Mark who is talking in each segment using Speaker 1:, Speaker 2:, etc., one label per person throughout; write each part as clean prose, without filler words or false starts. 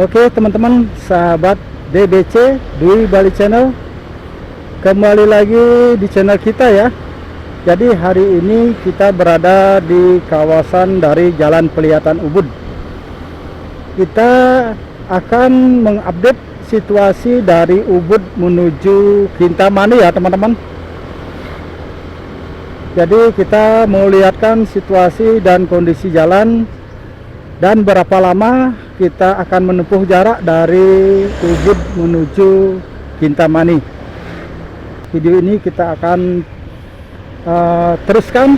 Speaker 1: Oke teman-teman, sahabat DBC Dwi Bali Channel, kembali lagi di channel kita ya. Jadi hari ini kita berada di kawasan dari Jalan Pelihatan Ubud. Kita akan mengupdate situasi dari Ubud menuju Kintamani ya teman-teman. Jadi kita mau lihatkan situasi dan kondisi jalan dan berapa lama kita akan menempuh jarak dari Ubud menuju Kintamani. Video ini kita akan teruskan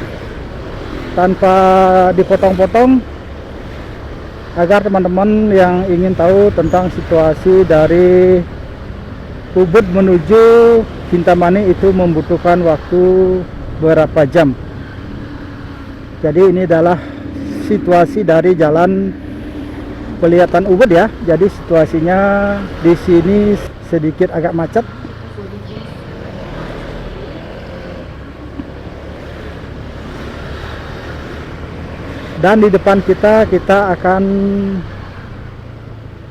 Speaker 1: tanpa dipotong-potong agar teman-teman yang ingin tahu tentang situasi dari Ubud menuju Kintamani itu membutuhkan waktu berapa jam. Jadi ini adalah situasi dari Jalan Pelihatan Ubud ya. Jadi situasinya di sini sedikit agak macet. Dan di depan kita akan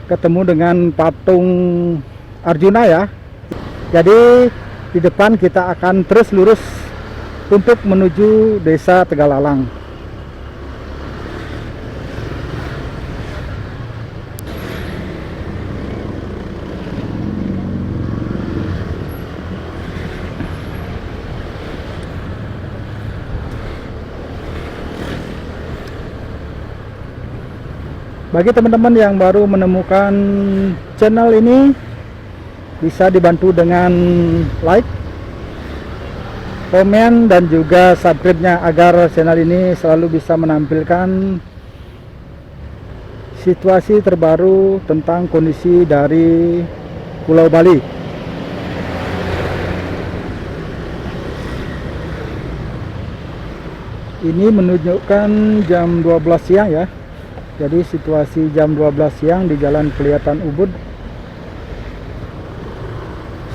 Speaker 1: ketemu dengan patung Arjuna ya. Jadi di depan kita akan terus lurus untuk menuju Desa Tegalalang. Bagi teman-teman yang baru menemukan channel ini, bisa dibantu dengan like, komen, dan juga subscribe-nya agar channel ini selalu bisa menampilkan situasi terbaru tentang kondisi dari Pulau Bali. Ini menunjukkan jam 12 siang ya. Jadi situasi jam 12 siang di Jalan Pelihatan Ubud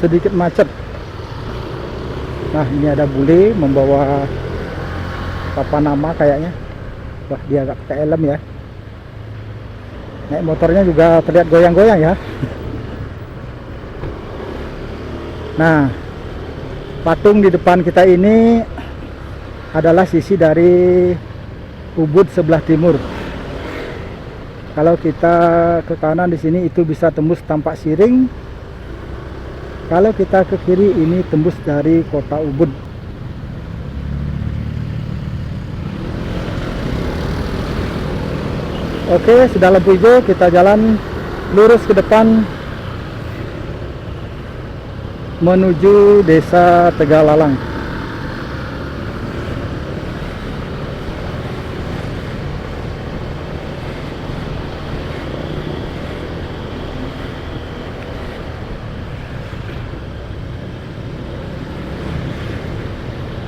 Speaker 1: sedikit macet. Nah, ini ada bule membawa papan nama kayaknya. Wah, dia agak pakai helm ya. Naik motornya juga terlihat goyang-goyang ya. Nah, patung di depan kita ini adalah sisi dari Ubud sebelah timur. Kalau kita ke kanan di sini itu bisa tembus Tampak Siring. Kalau kita ke kiri ini tembus dari kota Ubud. Oke, sudah lampu hijau, kita jalan lurus ke depan menuju Desa Tegalalang.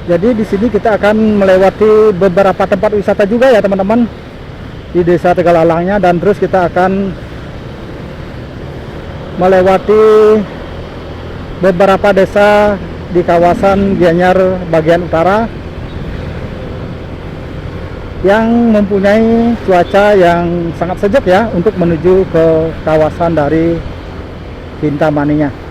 Speaker 1: Jadi di sini kita akan melewati beberapa tempat wisata juga ya teman-teman di Desa Tegalalangnya, dan terus kita akan melewati beberapa desa di kawasan Gianyar bagian utara yang mempunyai cuaca yang sangat sejuk ya untuk menuju ke kawasan dari Kintamaninya.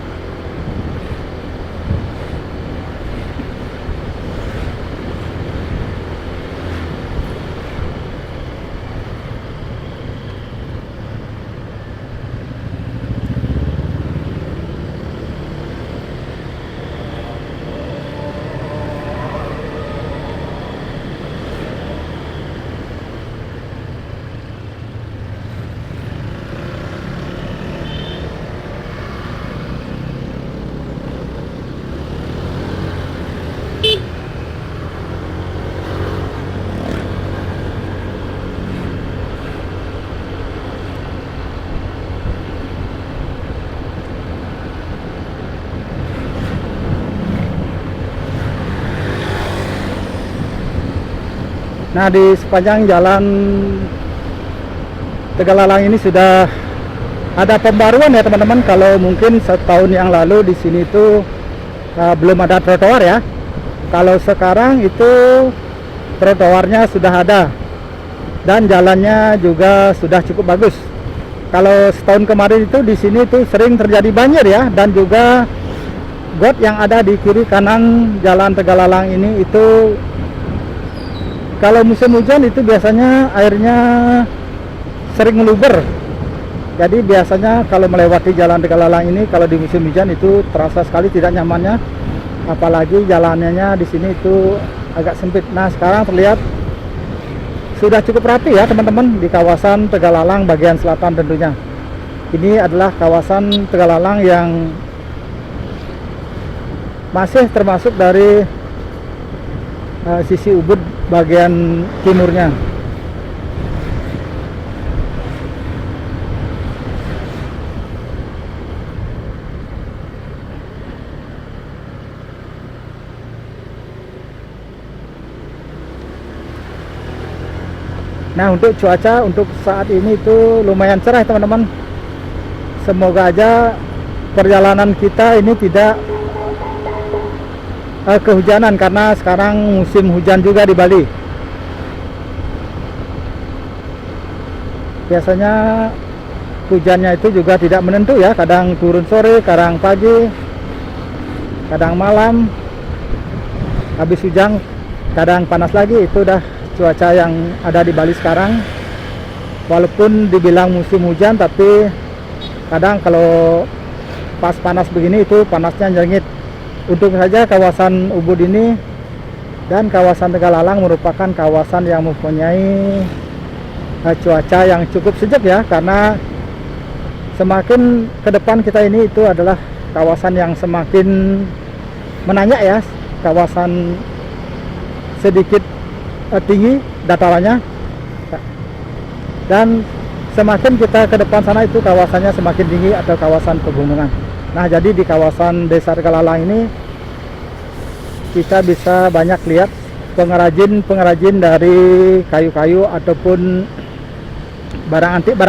Speaker 1: Nah, di sepanjang jalan Tegalalang ini sudah ada pembaruan ya teman-teman. Kalau mungkin setahun yang lalu di sini tuh belum ada trotoar ya. Kalau sekarang itu trotoarnya sudah ada dan jalannya juga sudah cukup bagus. kalau setahun kemarin itu di sini tuh sering terjadi banjir ya, dan juga got yang ada di kiri kanan Jalan Tegalalang ini itu kalau musim hujan itu biasanya airnya sering meluber. Jadi biasanya kalau melewati Jalan Tegalalang ini kalau di musim hujan itu terasa sekali tidak nyamannya, apalagi jalannya di sini itu agak sempit. Nah, sekarang terlihat sudah cukup rapi ya teman-teman di kawasan Tegalalang bagian selatan tentunya. Ini adalah kawasan Tegalalang yang masih termasuk dari sisi Ubud bagian timurnya. Nah, untuk cuaca untuk saat ini itu lumayan cerah teman-teman. Semoga aja perjalanan kita ini tidak kehujanan, karena sekarang musim hujan juga di Bali. Biasanya hujannya itu juga tidak menentu ya, kadang turun sore, kadang pagi, kadang malam, habis hujan kadang panas lagi. Itu udah cuaca yang ada di Bali sekarang. Walaupun dibilang musim hujan, tapi kadang kalau pas panas begini itu panasnya nyengit. Untuk saja kawasan Ubud ini dan kawasan Tegalalang merupakan kawasan yang mempunyai cuaca yang cukup sejuk ya, karena semakin ke depan kita ini itu adalah kawasan yang semakin menanjak ya, kawasan sedikit tinggi datarannya, dan semakin kita ke depan sana itu kawasannya semakin tinggi atau kawasan pegunungan. Nah, jadi di kawasan Desa Tegalalang ini kita bisa banyak lihat pengrajin dari kayu-kayu ataupun barang antik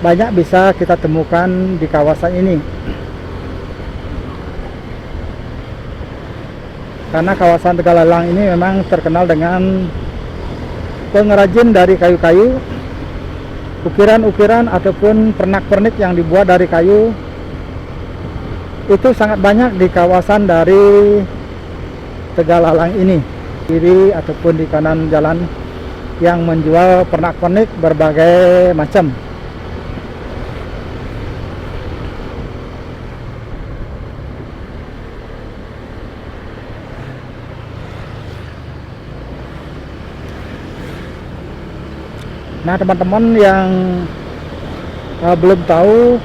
Speaker 1: banyak bisa kita temukan di kawasan ini. Karena kawasan Tegalalang ini memang terkenal dengan pengrajin dari kayu-kayu, ukiran-ukiran ataupun pernak-pernik yang dibuat dari kayu. Itu sangat banyak di kawasan dari Tegalalang ini, kiri ataupun di kanan jalan, yang menjual pernak-pernik berbagai macam. Nah, teman-teman yang belum tahu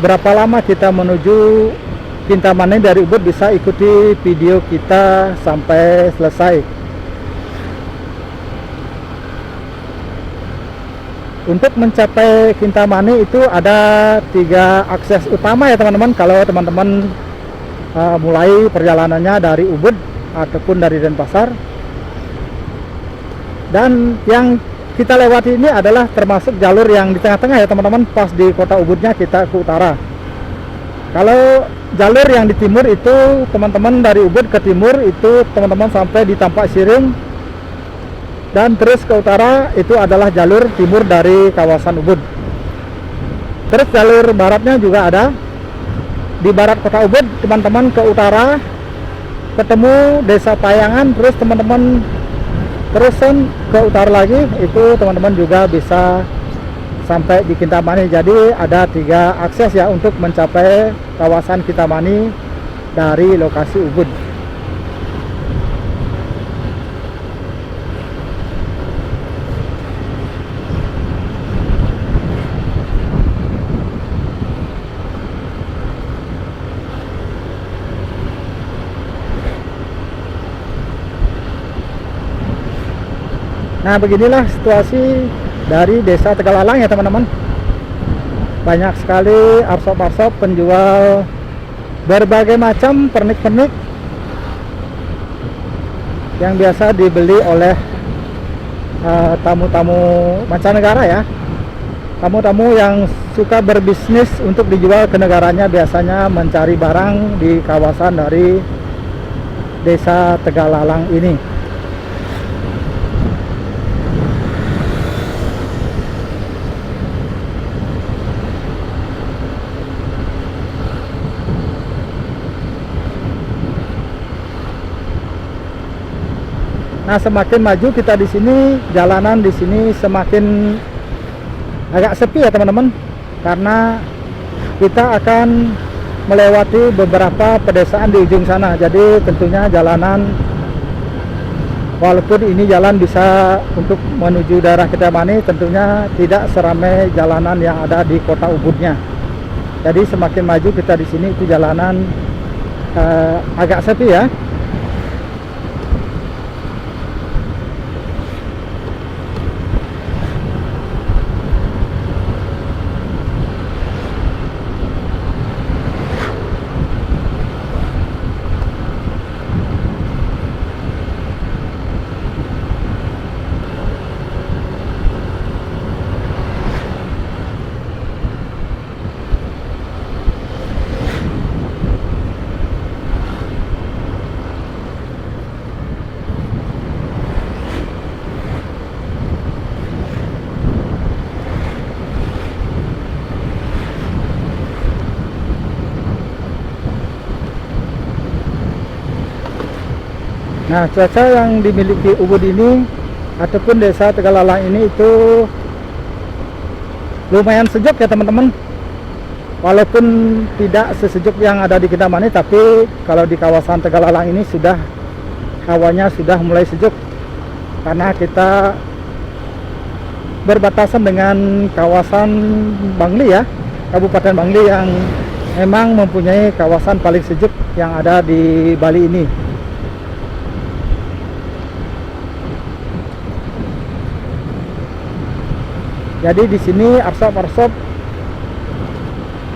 Speaker 1: berapa lama kita menuju Kintamani dari Ubud, bisa ikuti video kita sampai selesai. Untuk mencapai Kintamani itu ada 3 akses utama ya teman-teman. Kalau teman-teman mulai perjalanannya dari Ubud ataupun dari Denpasar, dan yang kita lewati ini adalah termasuk jalur yang di tengah-tengah ya teman-teman. Pas di kota Ubudnya kita ke utara. Kalau jalur yang di timur itu teman-teman dari Ubud ke timur itu teman-teman sampai di Tampak Siring, dan terus ke utara itu adalah jalur timur dari kawasan Ubud. Terus jalur baratnya juga ada di barat kota Ubud. Teman-teman ke utara ketemu Desa Payangan, terus teman-teman terusan ke utara lagi itu teman-teman juga bisa sampai di Kintamani. Jadi ada 3 akses ya untuk mencapai kawasan Kintamani dari lokasi Ubud. Nah, beginilah situasi dari Desa Tegalalang ya teman-teman. Banyak sekali arsop-arsop penjual berbagai macam pernik-pernik yang biasa dibeli oleh tamu-tamu mancanegara ya. Tamu-tamu yang suka berbisnis untuk dijual ke negaranya biasanya mencari barang di kawasan dari Desa Tegalalang ini. Nah, semakin maju kita di sini, jalanan di sini semakin agak sepi ya teman-teman, karena kita akan melewati beberapa pedesaan di ujung sana. Jadi tentunya jalanan, walaupun ini jalan bisa untuk menuju daerah Kintamani, tentunya tidak seramai jalanan yang ada di kota Ubudnya. Jadi semakin maju kita di sini itu jalanan agak sepi ya. Nah, cuaca yang dimiliki Ubud ini ataupun desa Tegalalang ini itu lumayan sejuk ya teman-teman. Walaupun tidak sesejuk yang ada di Kintamani, tapi kalau di kawasan Tegalalang ini sudah hawanya sudah mulai sejuk, karena kita berbatasan dengan kawasan Bangli ya, Kabupaten Bangli yang memang mempunyai kawasan paling sejuk yang ada di Bali ini. Jadi di sini arsop-arsop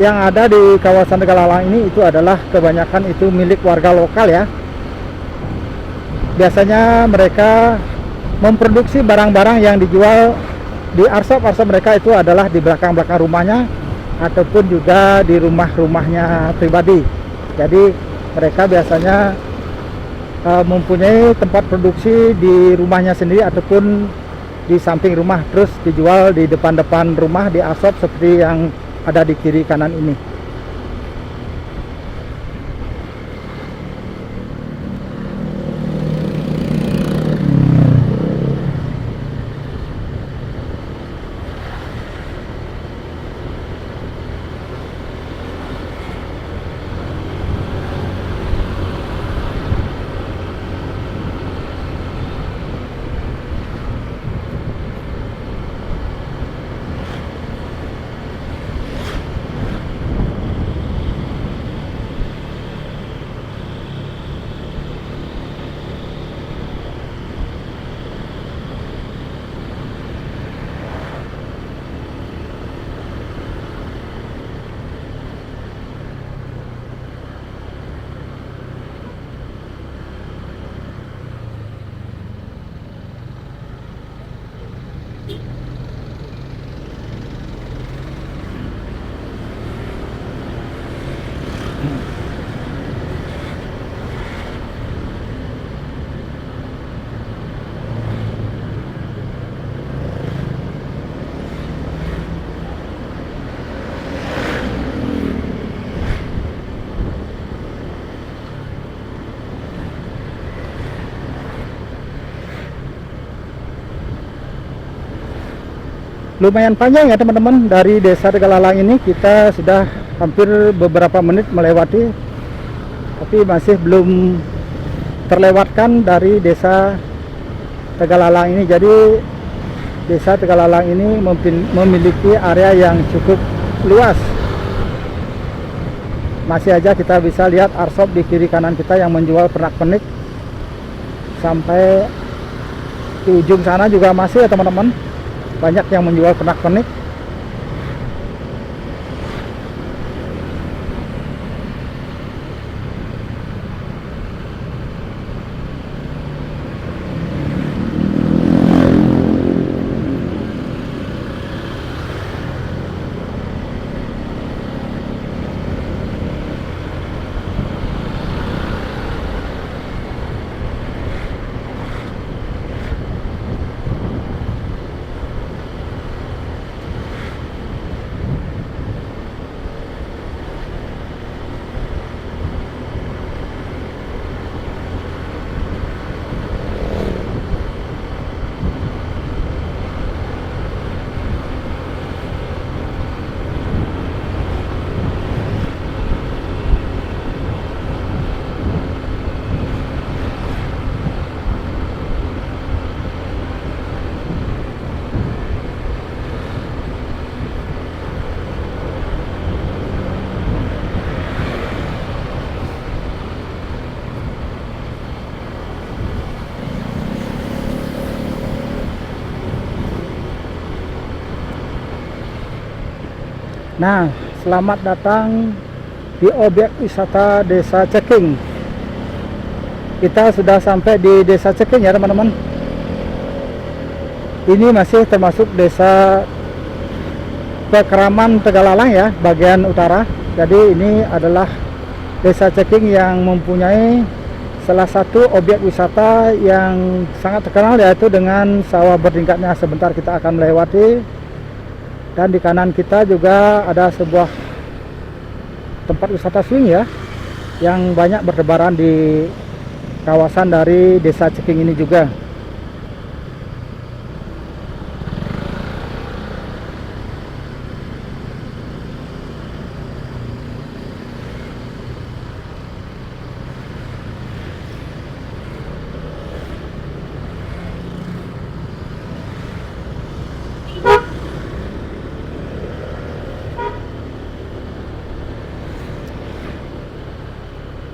Speaker 1: yang ada di kawasan Tegalalang ini itu adalah kebanyakan itu milik warga lokal ya. Biasanya mereka memproduksi barang-barang yang dijual di arsop-arsop mereka itu adalah di belakang-belakang rumahnya ataupun juga di rumah-rumahnya pribadi. Jadi mereka biasanya mempunyai tempat produksi di rumahnya sendiri ataupun di samping rumah, terus dijual di depan-depan rumah di arsop seperti yang ada di kiri kanan ini. Lumayan panjang ya teman-teman, dari desa Tegalalang ini kita sudah hampir beberapa menit melewati, tapi masih belum terlewatkan dari desa Tegalalang ini. Jadi desa Tegalalang ini memiliki area yang cukup luas. Masih aja kita bisa lihat arsop di kiri kanan kita yang menjual pernak-pernik. Sampai di ujung sana juga masih ya teman-teman, banyak yang menjual pernak-pernik. Nah, selamat datang di objek wisata Desa Ceking. Kita sudah sampai di Desa Ceking ya teman-teman. Ini masih termasuk desa Pekeraman Tegalalang ya, bagian utara. Jadi ini adalah Desa Ceking yang mempunyai salah satu objek wisata yang sangat terkenal, yaitu dengan sawah bertingkatnya. Sebentar kita akan melewati. Dan di kanan kita juga ada sebuah tempat wisata swing ya, yang banyak bertebaran di kawasan dari Desa Ceking ini juga.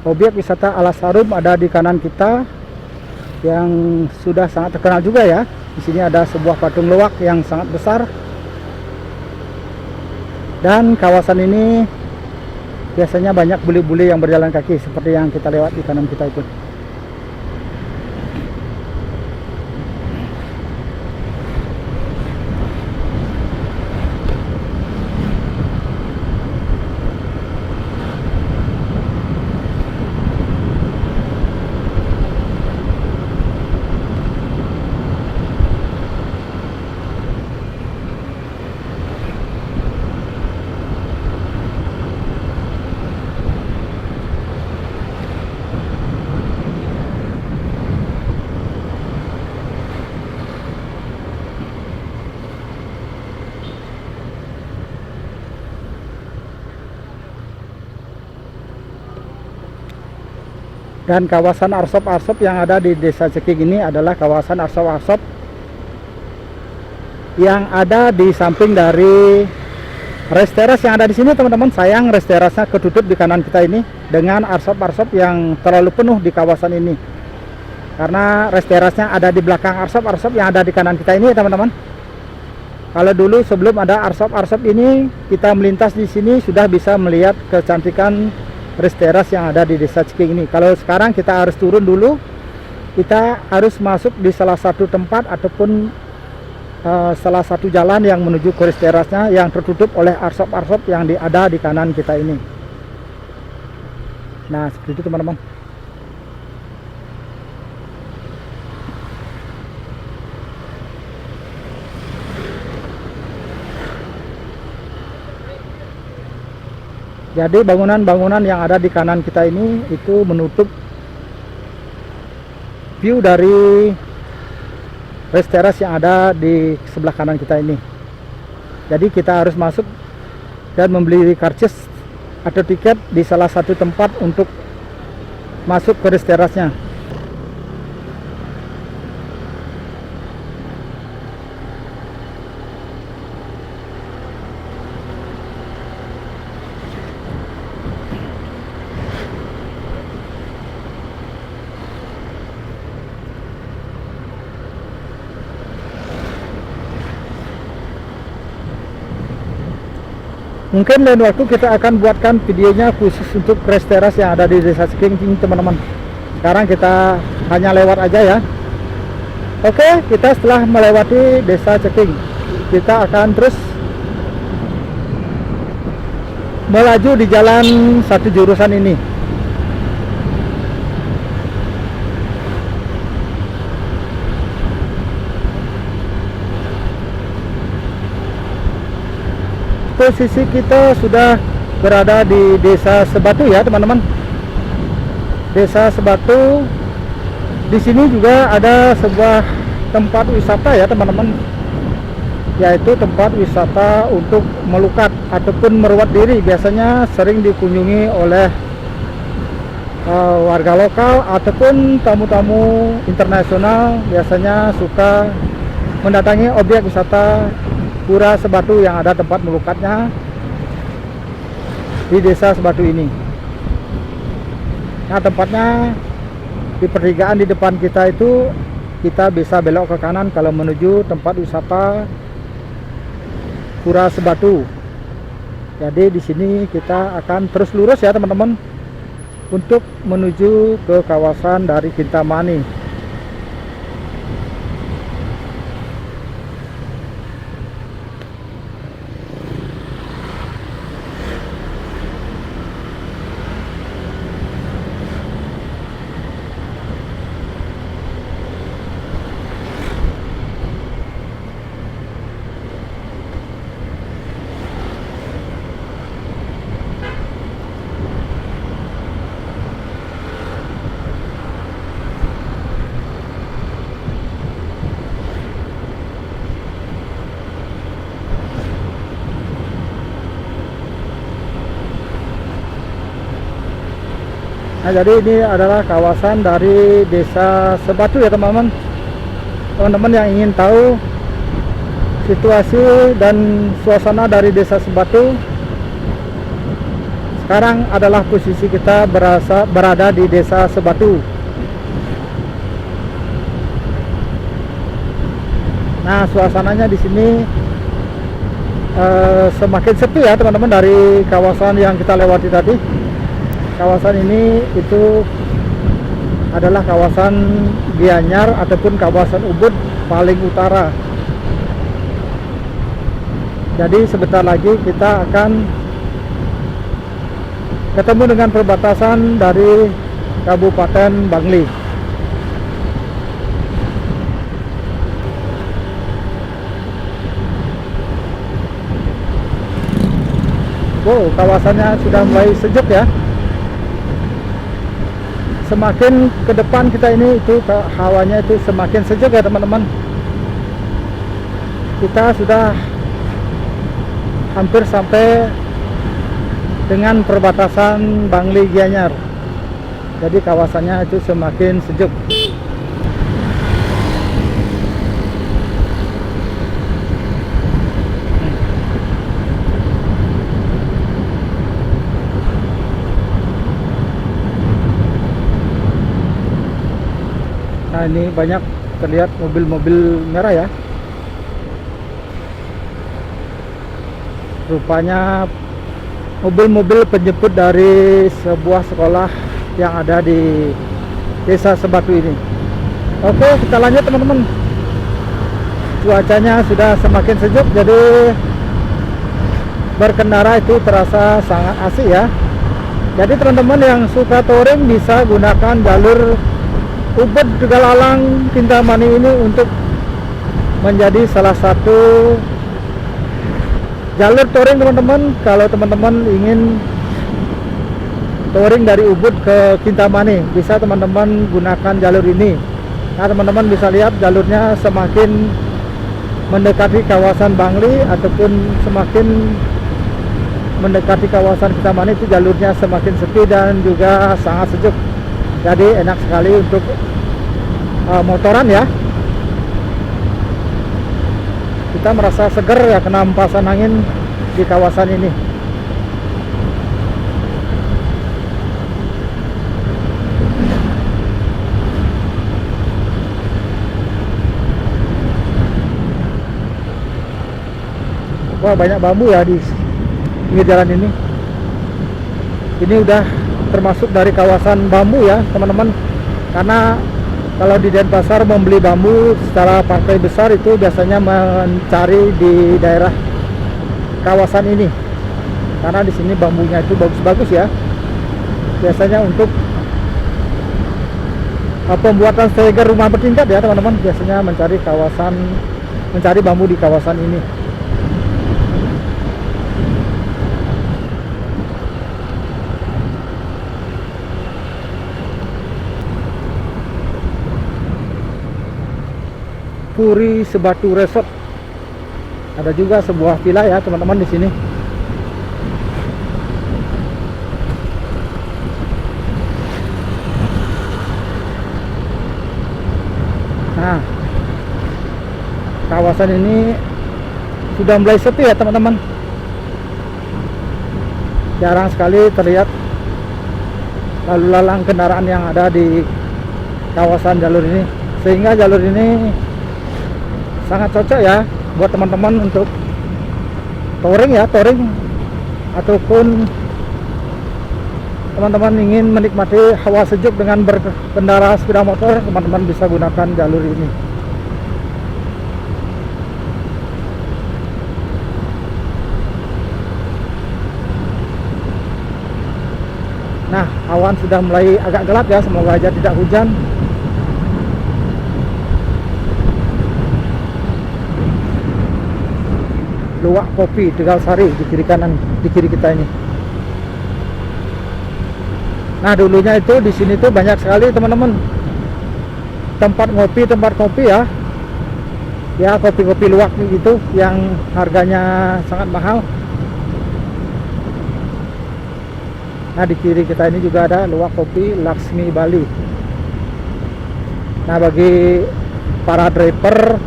Speaker 1: Objek wisata Alas Harum ada di kanan kita, yang sudah sangat terkenal juga ya. Di sini ada sebuah patung luwak yang sangat besar. Dan kawasan ini biasanya banyak bule-bule yang berjalan kaki seperti yang kita lewat di kanan kita itu. Dan kawasan arsop-arsop yang ada di Desa Ceking ini adalah kawasan arsop-arsop yang ada di samping dari res teras yang ada di sini teman-teman. Sayang res terasnya ketutup di kanan kita ini dengan arsop-arsop yang terlalu penuh di kawasan ini. Karena res terasnya ada di belakang arsop-arsop yang ada di kanan kita ini teman-teman. Kalau dulu sebelum ada arsop-arsop ini, kita melintas di sini sudah bisa melihat kecantikan res teras yang ada di Desa Ceking ini. Kalau sekarang kita harus turun dulu, kita harus masuk di salah satu tempat ataupun salah satu jalan yang menuju ke res terasnya yang tertutup oleh arsop-arsop yang ada di kanan kita ini. Nah, seperti itu teman-teman. Jadi bangunan-bangunan yang ada di kanan kita ini itu menutup view dari res teras yang ada di sebelah kanan kita ini. Jadi kita harus masuk dan membeli karcis atau tiket di salah satu tempat untuk masuk ke res terasnya. Mungkin lain waktu kita akan buatkan videonya khusus untuk res teras yang ada di Desa Ceking ini teman-teman. Sekarang kita hanya lewat aja ya. Oke, kita setelah melewati Desa Ceking, kita akan terus melaju di jalan satu jurusan ini. Posisi kita sudah berada di Desa Sebatu ya teman-teman. Desa Sebatu, di sini juga ada sebuah tempat wisata ya teman-teman, yaitu tempat wisata untuk melukat ataupun merawat diri. Biasanya sering dikunjungi oleh warga lokal ataupun tamu-tamu internasional. Biasanya suka mendatangi objek wisata Pura Sebatu yang ada tempat melukatnya di Desa Sebatu ini. Nah, tempatnya di pertigaan di depan kita itu, kita bisa belok ke kanan kalau menuju tempat wisata Pura Sebatu. Jadi di sini kita akan terus lurus ya teman-teman untuk menuju ke kawasan dari Kintamani. Nah, jadi ini adalah kawasan dari Desa Sebatu ya teman-teman. Teman-teman yang ingin tahu situasi dan suasana dari Desa Sebatu, sekarang adalah posisi kita berada di Desa Sebatu. Nah, suasananya di sini semakin sepi ya teman-teman dari kawasan yang kita lewati tadi. Kawasan ini itu adalah kawasan Gianyar ataupun kawasan Ubud paling utara. Jadi sebentar lagi kita akan ketemu dengan perbatasan dari Kabupaten Bangli. Wow, kawasannya sudah mulai sejuk ya. Semakin ke depan kita ini itu hawanya itu semakin sejuk ya teman-teman. Kita sudah hampir sampai dengan perbatasan Bangli Gianyar. Jadi kawasannya itu semakin sejuk. Nah, ini banyak terlihat mobil-mobil merah ya. Rupanya mobil-mobil penjemput dari sebuah sekolah yang ada di Desa Sebatu ini. Oke, kita lanjut teman-teman. Cuacanya sudah semakin sejuk, jadi berkendara itu terasa sangat asik ya. Jadi teman-teman yang suka touring bisa gunakan jalur Ubud Tegalalang Kintamani ini untuk menjadi salah satu jalur touring teman-teman. Kalau teman-teman ingin touring dari Ubud ke Kintamani, bisa teman-teman gunakan jalur ini. Nah, teman-teman bisa lihat jalurnya semakin mendekati kawasan Bangli ataupun semakin mendekati kawasan Kintamani itu jalurnya semakin sepi dan juga sangat sejuk. Jadi enak sekali untuk motoran ya. Kita merasa seger ya kena empasan angin di kawasan ini. Wah, banyak bambu ya di pinggir jalan ini. Ini udah termasuk dari kawasan bambu ya teman-teman, karena kalau di Denpasar membeli bambu secara partai besar itu biasanya mencari di daerah kawasan ini, karena di sini bambunya itu bagus-bagus ya, biasanya untuk pembuatan steger rumah bertingkat ya teman-teman, biasanya mencari bambu di kawasan ini. Puri Sebatu Resort. Ada juga sebuah villa ya teman-teman di sini. Nah, kawasan ini sudah mulai sepi ya teman-teman. Jarang sekali terlihat lalu lalang kendaraan yang ada di kawasan jalur ini, sehingga jalur ini sangat cocok ya buat teman-teman untuk touring ya, touring ataupun teman-teman ingin menikmati hawa sejuk dengan berkendara sepeda motor, teman-teman bisa gunakan jalur ini. Nah, awan sudah mulai agak gelap ya, semoga aja tidak hujan. Luwak Kopi Tegal Sari di kiri kanan, di kiri kita ini. Nah, dulunya itu di sini tuh banyak sekali teman-teman tempat kopi ya. Ya, kopi-kopi luwak gitu yang harganya sangat mahal. Nah, di kiri kita ini juga ada Luwak Kopi Laksmi Bali. Nah, bagi para driver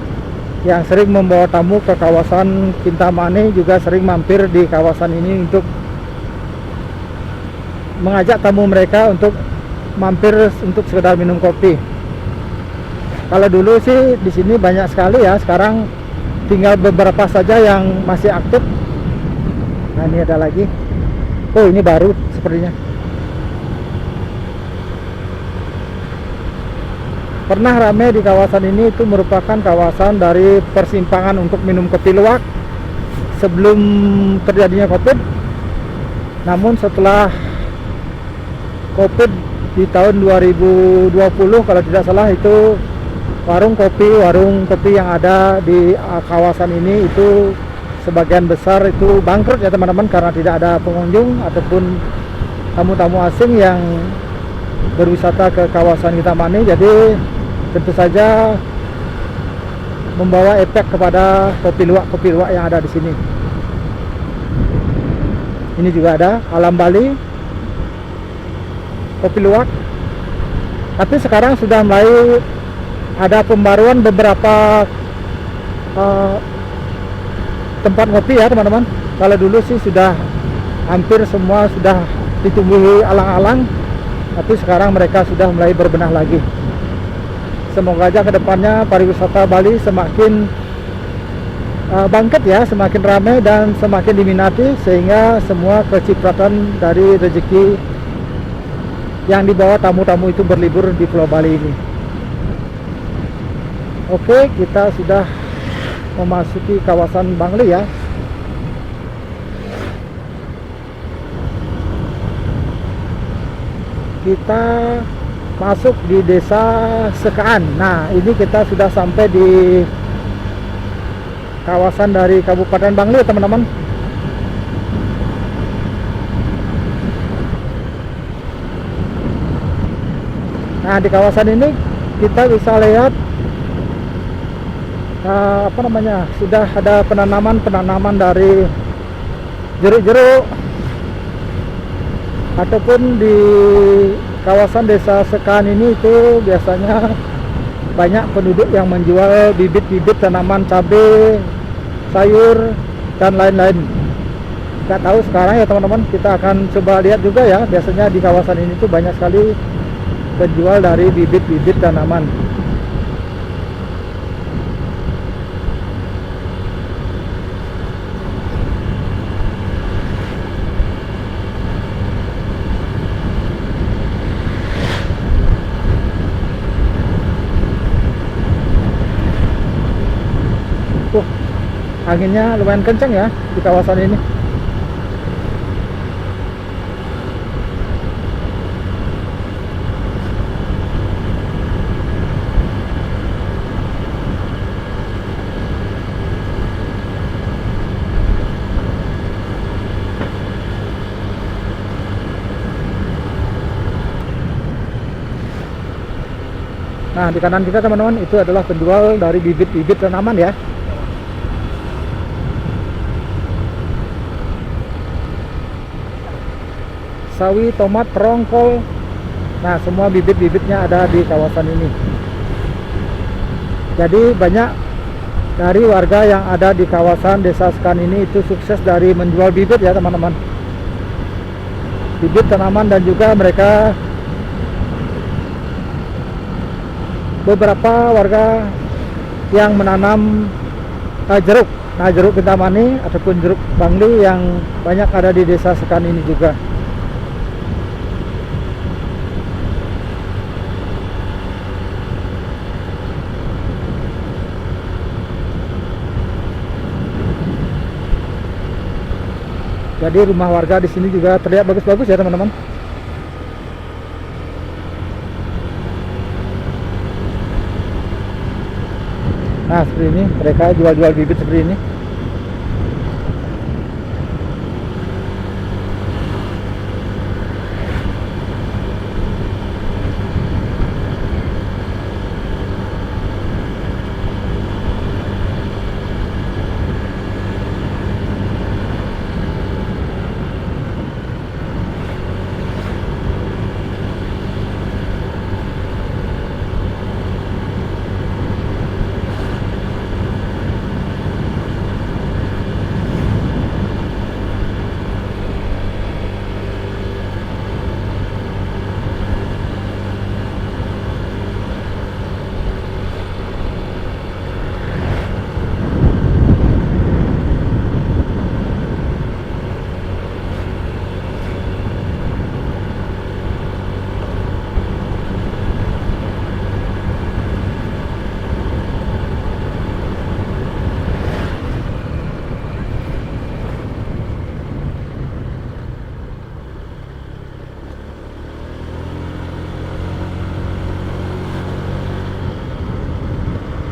Speaker 1: yang sering membawa tamu ke kawasan Kintamani juga sering mampir di kawasan ini untuk mengajak tamu mereka untuk mampir untuk sekedar minum kopi. Kalau dulu sih di sini banyak sekali ya, sekarang tinggal beberapa saja yang masih aktif. Nah, ini ada lagi. Oh, ini baru sepertinya. Pernah ramai di kawasan ini, itu merupakan kawasan dari persimpangan untuk minum kopi luwak sebelum terjadinya Covid. Namun setelah Covid di tahun 2020 kalau tidak salah, itu warung kopi yang ada di kawasan ini itu sebagian besar itu bangkrut ya teman-teman, karena tidak ada pengunjung ataupun tamu-tamu asing yang berwisata ke kawasan Kintamani. Jadi tentu saja membawa efek kepada kopi luwak yang ada di sini. Ini juga ada Alam Bali kopi luwak. Tapi sekarang sudah mulai ada pembaruan beberapa tempat kopi ya teman-teman. Kalau dulu sih sudah hampir semua sudah ditumbuhi alang-alang, tapi sekarang mereka sudah mulai berbenah lagi. Semoga aja kedepannya pariwisata Bali semakin bangkit ya, semakin ramai dan semakin diminati, sehingga semua kecipratan dari rezeki yang dibawa tamu-tamu itu berlibur di Pulau Bali ini. Oke, kita sudah memasuki kawasan Bangli ya. Kita masuk di Desa Sekaan. Nah, ini kita sudah sampai di kawasan dari Kabupaten Bangli teman-teman. Nah, di kawasan ini kita bisa lihat sudah ada penanaman dari jeruk-jeruk, ataupun di kawasan Desa Sekaan ini itu biasanya banyak penduduk yang menjual bibit-bibit tanaman cabai, sayur, dan lain-lain. Nggak tahu sekarang ya teman-teman, kita akan coba lihat juga ya. Biasanya di kawasan ini tuh banyak sekali penjual dari bibit-bibit tanaman. Anginnya lumayan kencang ya di kawasan ini. Nah, di kanan kita teman-teman itu adalah penjual dari bibit-bibit tanaman ya. Sawi, tomat, terongkol. Nah, semua bibit-bibitnya ada di kawasan ini. Jadi banyak dari warga yang ada di kawasan Desa Sekaan ini itu sukses dari menjual bibit ya teman-teman. Bibit tanaman, dan juga mereka beberapa warga yang menanam jeruk. Nah, jeruk kintamani ataupun jeruk bangli yang banyak ada di desa Sekan ini juga. Jadi rumah warga di sini juga terlihat bagus-bagus ya teman-teman. Nah, seperti ini mereka jual-jual bibit seperti ini.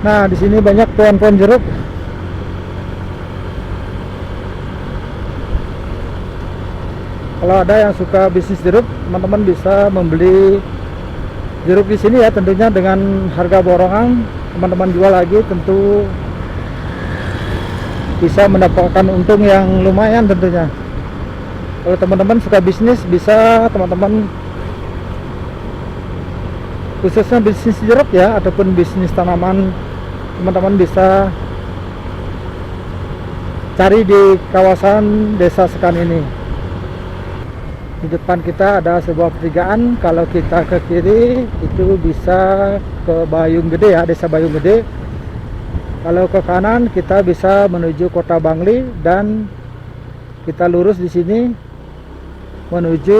Speaker 1: Nah, di sini banyak pohon-pohon jeruk. Kalau ada yang suka bisnis jeruk, teman-teman bisa membeli jeruk di sini ya, tentunya dengan harga borongan. Teman-teman jual lagi tentu bisa mendapatkan untung yang lumayan tentunya. Kalau teman-teman suka bisnis, bisa teman-teman khususnya bisnis jeruk ya, ataupun bisnis tanaman, teman-teman bisa cari di kawasan desa Sekan ini. Di depan kita ada sebuah pertigaan. Kalau kita ke kiri itu bisa ke Bayung Gede ya, desa Bayung Gede. Kalau ke kanan kita bisa menuju kota Bangli, dan kita lurus di sini menuju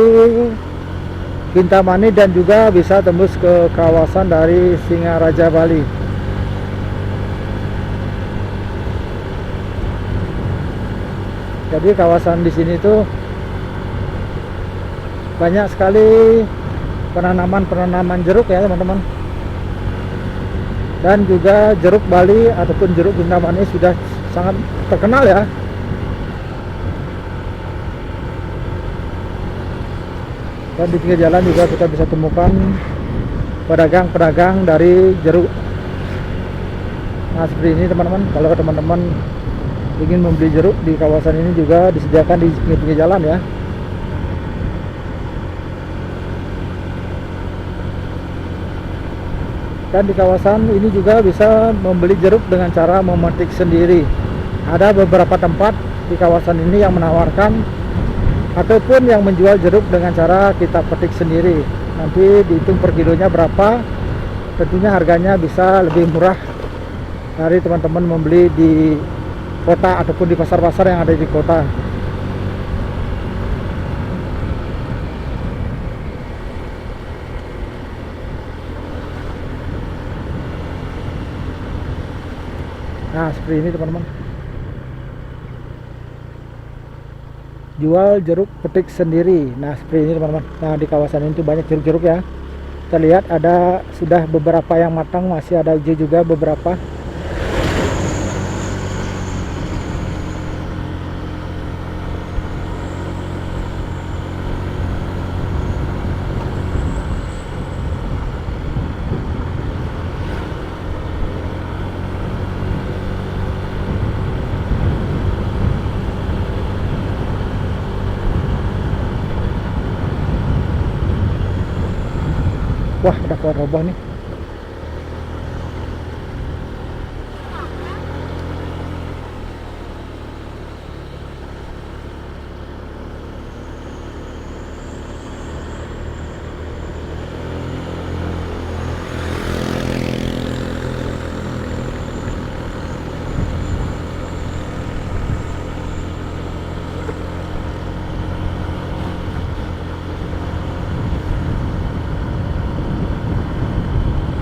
Speaker 1: Kintamani, dan juga bisa tembus ke kawasan dari Singaraja Bali. Jadi kawasan di sini tuh banyak sekali penanaman jeruk ya teman-teman. Dan juga jeruk Bali ataupun jeruk Kintamani sudah sangat terkenal ya. Dan di pinggir jalan juga kita bisa temukan pedagang-pedagang dari jeruk. Nah, seperti ini teman-teman. Kalau teman-teman ingin membeli jeruk di kawasan ini juga disediakan di pinggir jalan ya. Dan di kawasan ini juga bisa membeli jeruk dengan cara memetik sendiri. Ada beberapa tempat di kawasan ini yang menawarkan ataupun yang menjual jeruk dengan cara kita petik sendiri. Nanti dihitung per kilonya berapa. Tentunya harganya bisa lebih murah dari teman-teman membeli di kota ataupun di pasar-pasar yang ada di kota. Nah, seperti ini teman-teman. Jual jeruk petik sendiri. Nah, seperti ini teman-teman. Nah, di kawasan ini tuh banyak jeruk-jeruk ya. Kita lihat ada sudah beberapa yang matang, masih ada hijau juga beberapa. Wah, ada pohon roboh nih.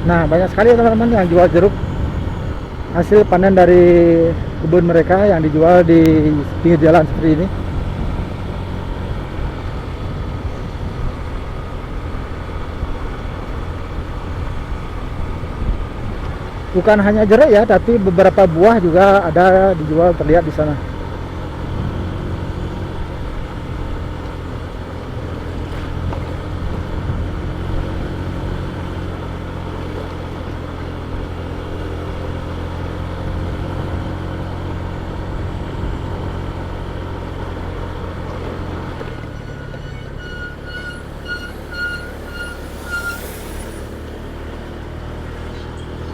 Speaker 1: Nah, banyak sekali teman-teman yang jual jeruk hasil panen dari kebun mereka yang dijual di pinggir jalan seperti ini. Bukan hanya jeruk ya, tapi beberapa buah juga ada dijual, terlihat di sana.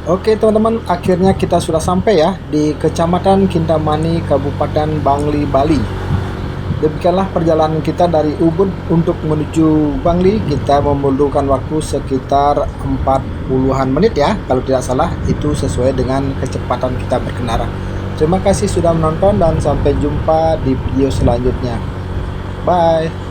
Speaker 2: Oke teman-teman, akhirnya kita sudah sampai ya di Kecamatan Kintamani, Kabupaten Bangli, Bali. Demikianlah perjalanan kita dari Ubud untuk menuju Bangli. Kita memerlukan waktu sekitar 40-an menit ya, kalau tidak salah. Itu sesuai dengan kecepatan kita berkendara. Terima kasih sudah menonton dan sampai jumpa di video selanjutnya. Bye.